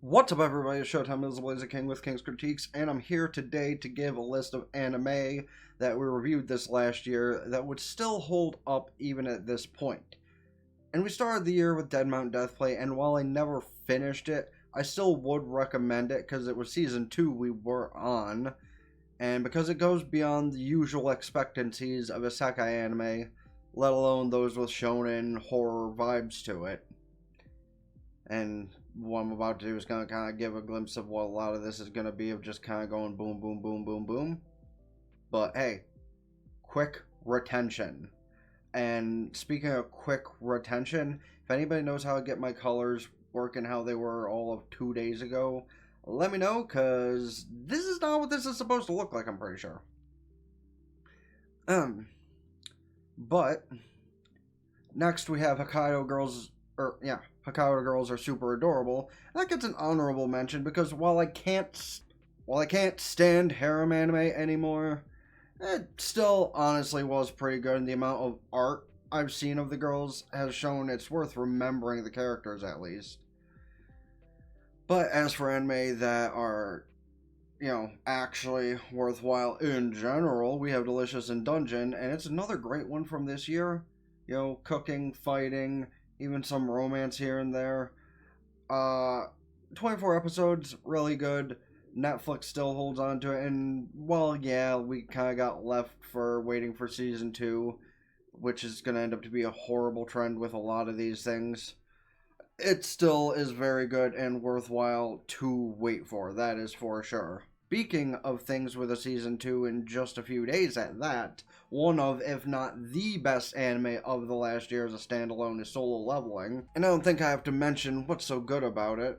What's up, everybody? It's Showtime is the Blazer King with King's Critiques, and I'm here today to give a list of anime that we reviewed this last year that would still hold up even at this point. And we started the year with Dead Mount Deathplay, and while I never finished it, I still would recommend it because it was season 2 we were on, and because it goes beyond the usual expectancies of a isekai anime, let alone those with shonen horror vibes to it. And what I'm about to do is going to kind of give a glimpse of what a lot of this is going to be, of just kind of going boom, boom, boom, boom, boom. But hey, quick retention. And speaking of quick retention, if anybody knows how to get my colors working how they were all of 2 days ago, let me know, because this is not what this is supposed to look like, I'm pretty sure. But next we have Hokkaido Girls, Hokkaido Girls Are Super Adorable. That gets an honorable mention because while I can't stand harem anime anymore, it still honestly was pretty good, and the amount of art I've seen of the girls has shown it's worth remembering the characters at least. But as for anime that are, actually worthwhile in general, we have Delicious in Dungeon, and it's another great one from this year. Cooking, fighting, even some romance here and there. 24 episodes, really good. Netflix still holds on to it, and, well, yeah, we kind of got left for waiting for season 2, which is going to end up to be a horrible trend with a lot of these things. It still is very good and worthwhile to wait for, that is for sure. Speaking of things with a season 2 in just a few days at that, one of, if not the best anime of the last year as a standalone is Solo Leveling. And I don't think I have to mention what's so good about it.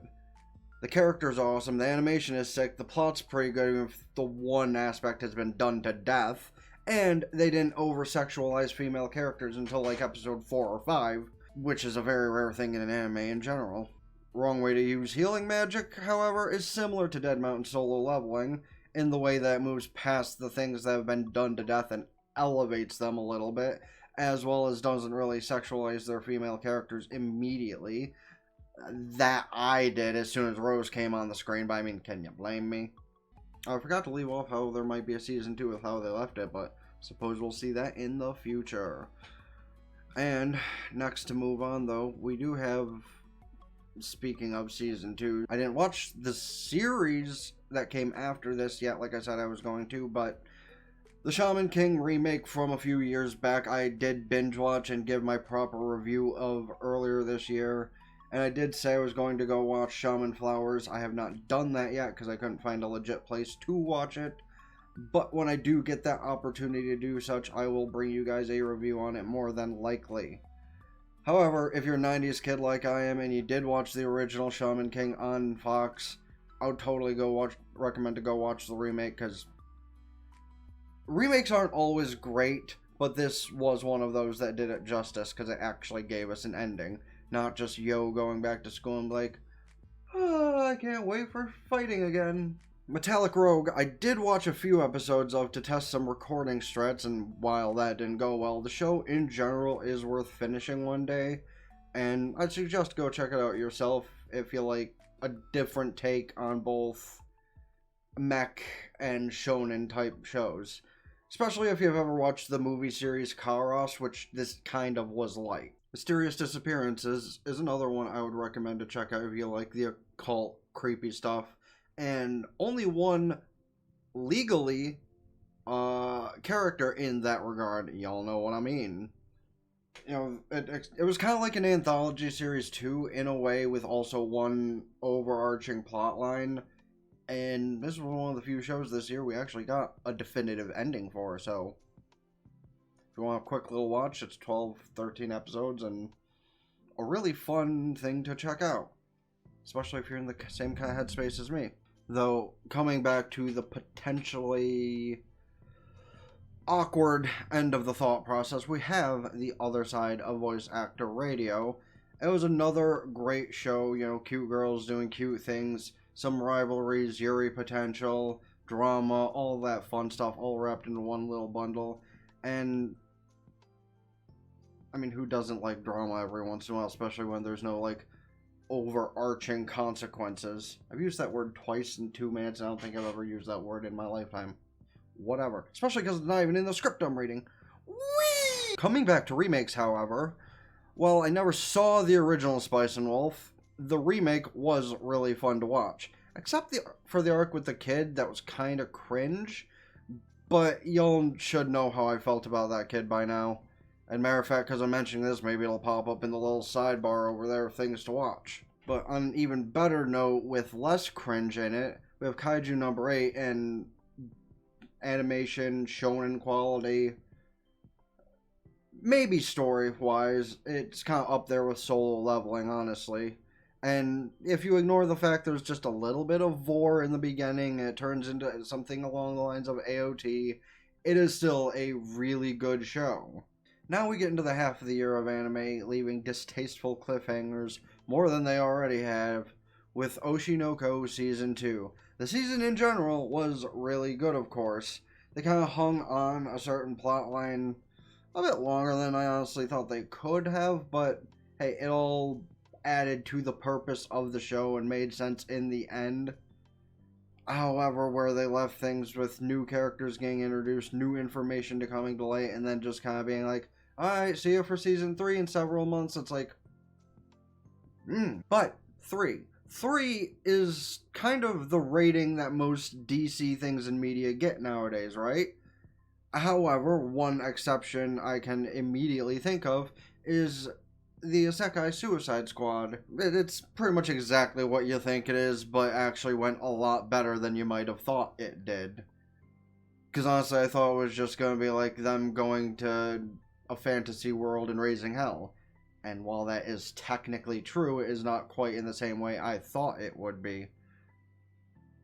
The character's awesome, the animation is sick, the plot's pretty good even if the one aspect has been done to death, and they didn't over-sexualize female characters until like episode 4 or 5, which is a very rare thing in an anime in general. Wrong Way to Use Healing Magic, however, is similar to Dead Mountain Solo Leveling in the way that it moves past the things that have been done to death and elevates them a little bit, as well as doesn't really sexualize their female characters immediately. That I did as soon as Rose came on the screen, but I mean, can you blame me? I forgot to leave off how there might be a season 2 with how they left it, but suppose we'll see that in the future. And next to move on, though, we do have, speaking of season 2, I didn't watch the series that came after this yet, like I said I was going to, but the Shaman King remake from a few years back I did binge watch and give my proper review of earlier this year, and I did say I was going to go watch Shaman Flowers. I have not done that yet because I couldn't find a legit place to watch it, but when I do get that opportunity to do such, I will bring you guys a review on it more than likely. However, if you're a 90s kid like I am and you did watch the original Shaman King on Fox, I would totally recommend to go watch the remake, because remakes aren't always great, but this was one of those that did it justice because it actually gave us an ending. Not just Yo going back to school and like, oh, I can't wait for fighting again. Metallic Rogue, I did watch a few episodes of to test some recording strats, and while that didn't go well, the show in general is worth finishing one day, and I'd suggest go check it out yourself if you like a different take on both mech and shonen type shows. Especially if you've ever watched the movie series Kairos, which this kind of was like. Mysterious Disappearances is another one I would recommend to check out if you like the occult, creepy stuff. And only one legally character in that regard. Y'all know what I mean. It was kind of like an anthology series too, in a way, with also one overarching plot line. And this was one of the few shows this year we actually got a definitive ending for, so if you want a quick little watch, it's 12, 13 episodes, and a really fun thing to check out. Especially if you're in the same kind of headspace as me. Though, coming back to the potentially awkward end of the thought process, we have the other side of voice actor radio. It was another great show, cute girls doing cute things, some rivalries, Yuri potential, drama, all that fun stuff, all wrapped into one little bundle. And I mean, who doesn't like drama every once in a while, especially when there's no, like, overarching consequences. I've used that word twice in 2 minutes, and I don't think I've ever used that word in my lifetime. Whatever. Especially because it's not even in the script I'm reading. Whee! Coming back to remakes, however, while I never saw the original Spice and Wolf, the remake was really fun to watch. Except for the arc with the kid, that was kind of cringe. But y'all should know how I felt about that kid by now. And matter of fact, because I'm mentioning this, maybe it'll pop up in the little sidebar over there of things to watch. But on an even better note, with less cringe in it, we have Kaiju number 8, and animation, shonen quality, maybe story-wise, it's kind of up there with Solo Leveling, honestly. And if you ignore the fact there's just a little bit of vor in the beginning, and it turns into something along the lines of AOT, it is still a really good show. Now we get into the half of the year of anime, leaving distasteful cliffhangers, more than they already have, with Oshinoko Season 2. The season in general was really good, of course. They kind of hung on a certain plotline a bit longer than I honestly thought they could have, but hey, it all added to the purpose of the show and made sense in the end. However, where they left things with new characters getting introduced, new information to coming to light, and then just kind of being like, alright, see you for season 3 in several months, it's like, But 3 is kind of the rating that most DC things in media get nowadays, right? However, one exception I can immediately think of is the Isekai Suicide Squad. It's pretty much exactly what you think it is, but actually went a lot better than you might have thought it did. Because honestly, I thought it was just going to be like them going to a fantasy world and raising hell. And while that is technically true, it is not quite in the same way I thought it would be.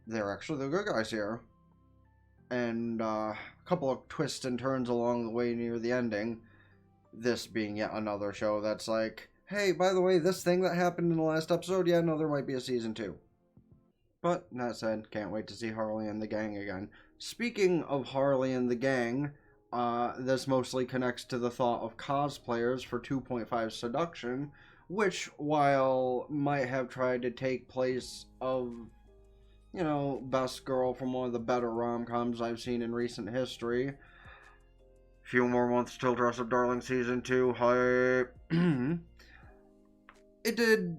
They're actually the good guys here. And a couple of twists and turns along the way near the ending. This being yet another show that's like, hey, by the way, this thing that happened in the last episode, yeah, no, there might be a season 2. But, that said, can't wait to see Harley and the gang again. Speaking of Harley and the gang, this mostly connects to the thought of cosplayers for 2.5 Seduction, which, while might have tried to take place of, you know, best girl from one of the better rom-coms I've seen in recent history. Few more months till Dress Up Darling Season 2. Hype. It did,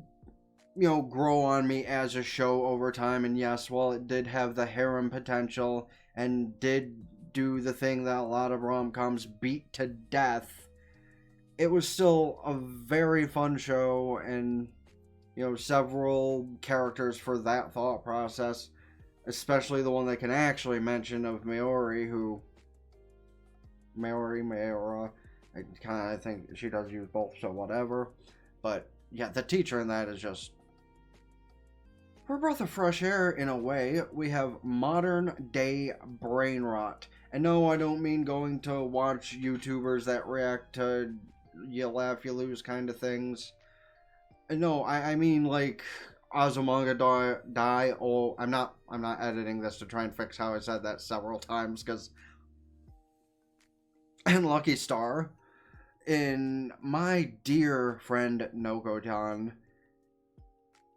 you know, grow on me as a show over time, and yes, while it did have the harem potential and did do the thing that a lot of rom-coms beat to death, it was still a very fun show, and, you know, several characters for that thought process, especially the one they can actually mention of Mayora, I think she does use both, so whatever. But yeah, the teacher in that is just, for a breath of fresh air in a way. We have modern day brain rot. And no, I don't mean going to watch YouTubers that react to you laugh, you lose kind of things. No, I mean like Azumanga die. Oh, I'm not editing this to try and fix how I said that several times, because and Lucky Star, in my dear friend Noko-chan,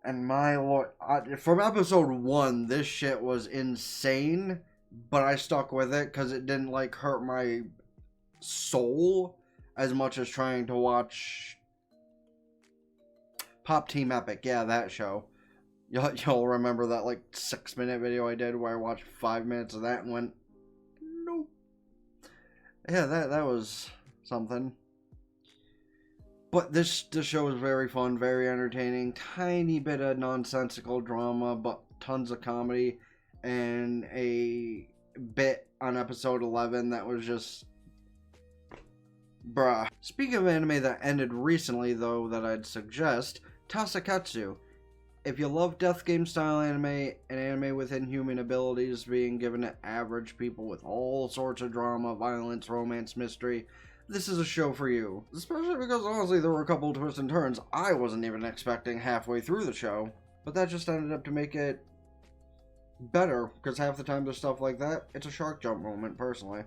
and my lord, from episode 1, this shit was insane, but I stuck with it because it didn't like hurt my soul as much as trying to watch Pop Team Epic. Yeah, that show. Y'all remember that like 6-minute video I did where I watched 5 minutes of that and went, nope. Yeah, that was something. But this show is very fun, very entertaining, tiny bit of nonsensical drama, but tons of comedy, and a bit on episode 11 that was just, bruh. Speaking of anime that ended recently, though, that I'd suggest, Tasaketsu. If you love death game style anime, and anime with inhuman abilities being given to average people with all sorts of drama, violence, romance, mystery, this is a show for you. Especially because honestly there were a couple of twists and turns I wasn't even expecting halfway through the show. But that just ended up to make it better, because half the time there's stuff like that, it's a shark jump moment, personally.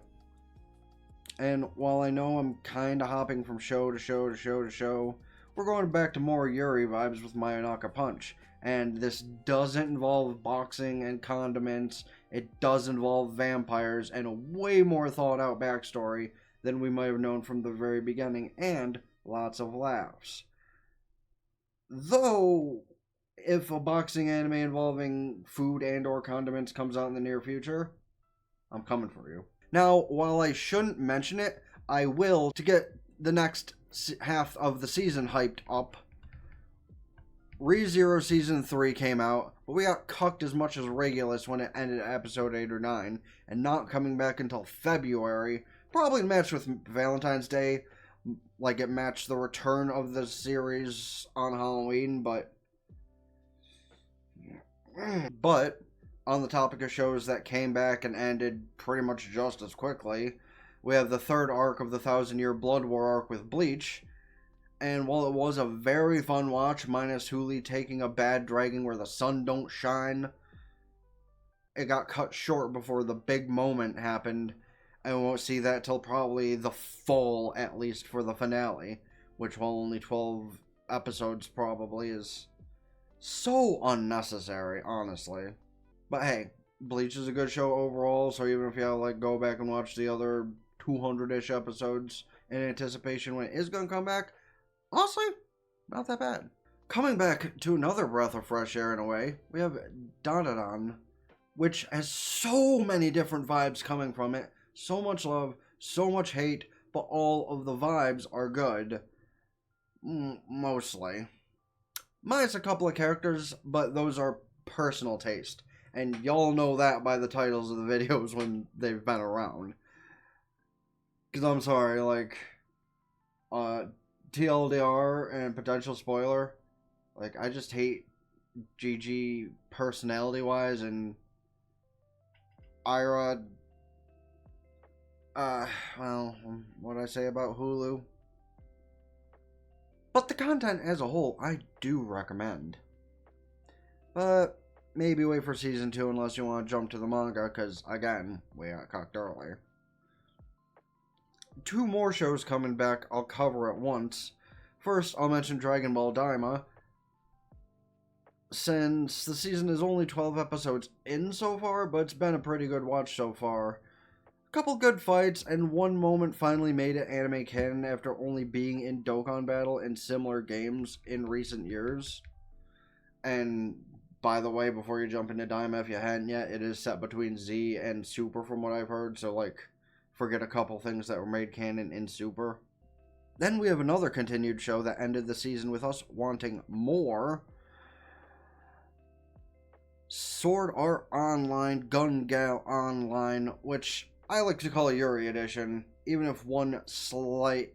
And while I know I'm kinda hopping from show to show to show to show, we're going back to more Yuri vibes with Mayonaka Punch. And this doesn't involve boxing and condiments. It does involve vampires and a way more thought out backstory than we might have known from the very beginning, and lots of laughs. Though, if a boxing anime involving food and or condiments comes out in the near future, I'm coming for you. Now, while I shouldn't mention it, I will to get the next half of the season hyped up. ReZero Season 3 came out, but we got cucked as much as Regulus when it ended at episode 8 or 9, and not coming back until February, probably matched with Valentine's Day, like it matched the return of the series on Halloween, but on the topic of shows that came back and ended pretty much just as quickly, we have the third arc of the 1,000-Year Blood War arc with Bleach. And while it was a very fun watch, minus Huli taking a bad dragging where the sun don't shine, it got cut short before the big moment happened. And we won't see that till probably the fall, at least, for the finale. Which, while only 12 episodes probably, is so unnecessary, honestly. But hey, Bleach is a good show overall, so even if you go back and watch the other 200-ish episodes in anticipation when it is going to come back, honestly, not that bad. Coming back to another breath of fresh air in a way, we have Dandadan, which has so many different vibes coming from it. So much love, so much hate, but all of the vibes are good. Mostly. Minus a couple of characters, but those are personal taste. And y'all know that by the titles of the videos when they've been around. Because I'm sorry, TLDR and potential spoiler, I just hate GG personality-wise, and Ira, what'd I say about Hulu? But the content as a whole, I do recommend. But maybe wait for Season 2 unless you want to jump to the manga, because, again, we got cocked earlier. 2 more shows coming back I'll cover at once. First, I'll mention Dragon Ball Daima. Since the season is only 12 episodes in so far, but it's been a pretty good watch so far. A couple good fights, and one moment finally made it anime canon after only being in Dokkan Battle in similar games in recent years. And, by the way, before you jump into Daima, if you hadn't yet, it is set between Z and Super from what I've heard, so, forget a couple things that were made canon in Super. Then we have another continued show that ended the season with us wanting more. Sword Art Online, Gun Gale Online, which I like to call a Yuri edition, even if one slight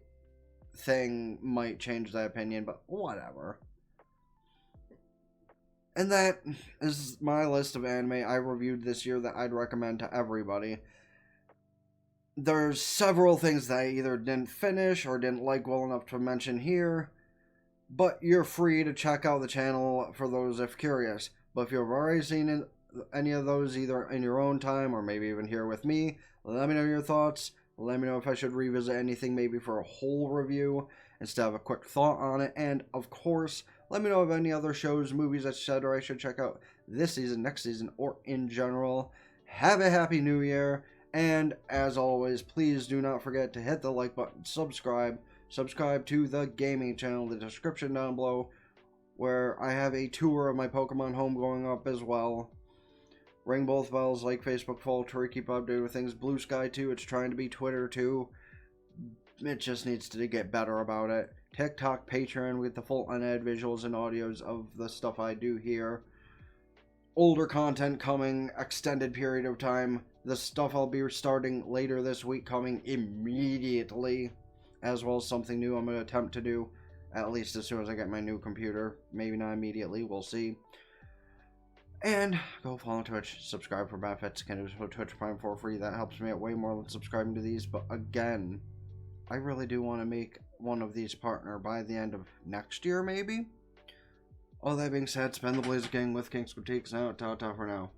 thing might change that opinion, but whatever. And that is my list of anime I reviewed this year that I'd recommend to everybody. There's several things that I either didn't finish or didn't like well enough to mention here, but you're free to check out the channel for those if curious. But if you've already seen any of those either in your own time or maybe even here with me, let me know your thoughts. Let me know if I should revisit anything maybe for a whole review instead of a quick thought on it. And of course, let me know of any other shows, movies, etc. I should check out this season, next season, or in general. Have a happy new year. And as always, please do not forget to hit the like button, subscribe to the gaming channel, the description down below, where I have a tour of my Pokemon home going up as well. Ring both bells, like Facebook, follow Tori, keep updated with things. Blue Sky too, it's trying to be Twitter too. It just needs to get better about it. TikTok, Patreon with the full unedited visuals and audios of the stuff I do here. Older content coming, extended period of time. The stuff I'll be starting later this week coming immediately, as well as something new I'm going to attempt to do, at least as soon as I get my new computer. Maybe not immediately, we'll see. And go follow Twitch, subscribe for benefits, can do Twitch Prime for free. That helps me out way more than subscribing to these, but again, I really do want to make one of these partner by the end of next year, maybe? All that being said, spend the Blazer Gang with King's Critiques out. Ta-ta for now.